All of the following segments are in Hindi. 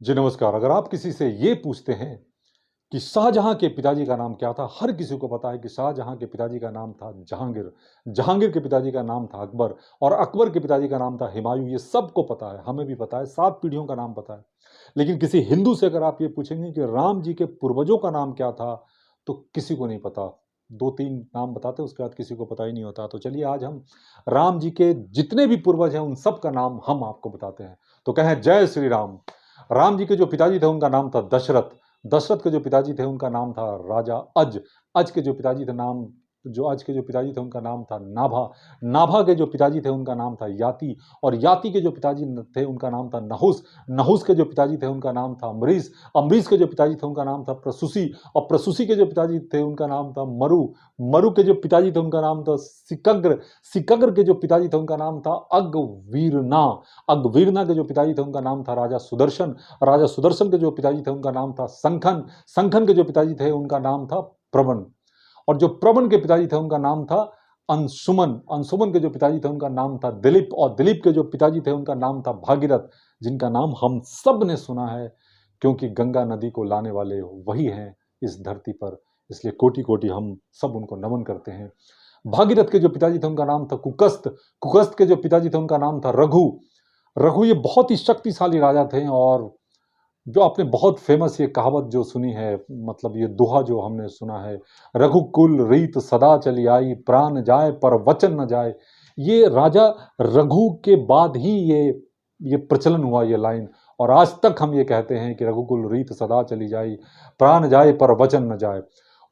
जी नमस्कार। अगर आप किसी से ये पूछते हैं कि शाहजहां के पिताजी का नाम क्या था, हर किसी को पता है कि शाहजहां के पिताजी का नाम था जहांगीर। जहांगीर के पिताजी का नाम था अकबर और अकबर के पिताजी का नाम था हुमायूं। ये सबको पता है, हमें भी पता है, 7 पीढ़ियों का नाम पता है। लेकिन किसी हिंदू से अगर आप ये पूछेंगे कि राम जी के पूर्वजों का नाम क्या था, तो किसी को नहीं पता। 2-3 नाम बताते हैं, उसके बाद किसी को पता ही नहीं होता। तो चलिए आज हम राम जी के जितने भी पूर्वज हैं, उन सब का नाम हम आपको बताते हैं। तो कहें जय श्री राम। राम जी के जो पिताजी थे उनका नाम था दशरथ। दशरथ के जो पिताजी थे उनका नाम था राजा अज। अज के जो पिताजी थे नाम जो अज के जो पिताजी थे उनका नाम था नाभा। नाभा के जो पिताजी थे उनका नाम था याति। और याति के जो पिताजी थे उनका नाम था नहुस। नहुस के जो पिताजी थे उनका नाम था अम्बरीश। अम्बरीश के जो पिताजी थे उनका नाम था प्रसूसी। और प्रसूसी के जो पिताजी थे उनका नाम था मरु। मरु के जो पिताजी थे उनका नाम था सिकग्र। सिकग्र के जो पिताजी थे उनका नाम था अगवीरना। अगवीरना के जो पिताजी थे उनका नाम था राजा सुदर्शन। राजा सुदर्शन के जो पिताजी थे उनका नाम था संखन। संखन के जो पिताजी थे उनका नाम था प्रबन। और जो प्रबन के पिताजी थे उनका नाम था अंशुमन। अंशुमन के जो पिताजी थे उनका नाम था दिलीप। और दिलीप के जो पिताजी थे उनका नाम था भागीरथ, जिनका नाम हम सब ने सुना है, क्योंकि गंगा नदी को लाने वाले वही हैं इस धरती पर। इसलिए कोटि कोटि हम सब उनको नमन करते हैं। भागीरथ के जो पिताजी थे उनका नाम था कुकस्त। कुकस्त के जो पिताजी थे उनका नाम था रघु। रघु ये बहुत ही शक्तिशाली राजा थे। और जो आपने बहुत फेमस ये कहावत जो सुनी है, मतलब ये दोहा जो हमने सुना है, रघुकुल रीत सदा चली आई, प्राण जाए पर वचन न जाए। ये राजा रघु के बाद ही ये प्रचलन हुआ ये लाइन। और आज तक हम ये कहते हैं कि रघुकुल रीत सदा चली जाई, प्राण जाए पर वचन न जाए।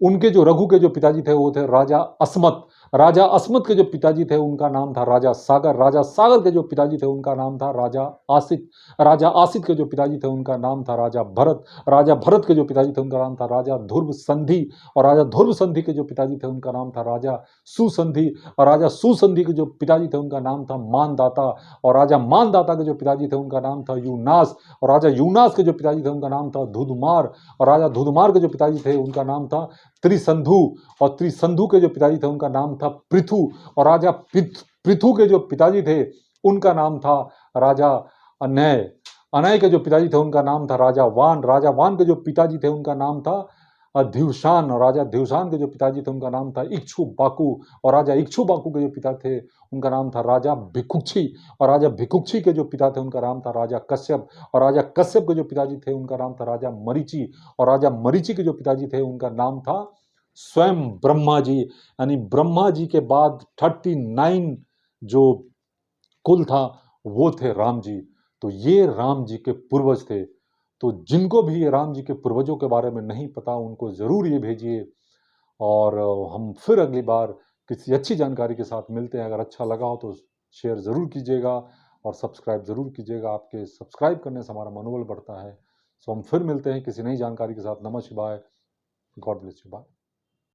उनके जो रघु के जो पिताजी थे वो थे राजा अस्मत। राजा अस्मत के जो पिताजी थे उनका नाम था राजा सागर। राजा सागर के जो पिताजी थे उनका नाम था राजा आसित। राजा आसित के जो पिताजी थे उनका नाम था राजा भरत। राजा भरत के जो पिताजी थे उनका नाम था राजा ध्रुव संधि। और राजा ध्रुव संधि के जो पिताजी थे उनका नाम था राजा सुसंधि। और राजा सुसंधि के जो पिताजी थे उनका नाम था मानदाता। और राजा मानदाता के जो पिताजी थे उनका नाम था यूनास। और राजा यूनास के जो पिताजी थे उनका नाम था धुधमार। और राजा धुधमार के जो पिताजी थे उनका नाम था त्रिसंधु। और त्रिसंधु के जो पिताजी थे उनका नाम था पृथु। और राजा पृथु के जो पिताजी थे उनका नाम था राजा अनय। अनय के जो पिताजी थे उनका नाम था राजा वान। राजा वान के जो पिताजी थे उनका नाम था ध्युषान। और राजा ध्युषान के जो पिताजी थे उनका नाम था इक्षु बाकू। और राजा इक्षु बाकू के जो पिता थे उनका नाम था राजा भिकुक्षी। और राजा भिकुक्षी के जो पिता थे उनका नाम था राजा कश्यप। और राजा कश्यप के जो पिताजी थे उनका नाम था राजा मरीचि। और राजा मरीचि के जो पिताजी थे उनका नाम था स्वयं ब्रह्मा जी। यानी ब्रह्मा जी के बाद 39 जो कुल था वो थे राम जी। तो ये राम जी के पूर्वज थे। तो जिनको भी राम जी के पूर्वजों के बारे में नहीं पता उनको ज़रूर ये भेजिए। और हम फिर अगली बार किसी अच्छी जानकारी के साथ मिलते हैं। अगर अच्छा लगा हो तो शेयर ज़रूर कीजिएगा और सब्सक्राइब ज़रूर कीजिएगा। आपके सब्सक्राइब करने से हमारा मनोबल बढ़ता है। सो हम फिर मिलते हैं किसी नई जानकारी के साथ। नमः शिवाय। God bless you. बाय।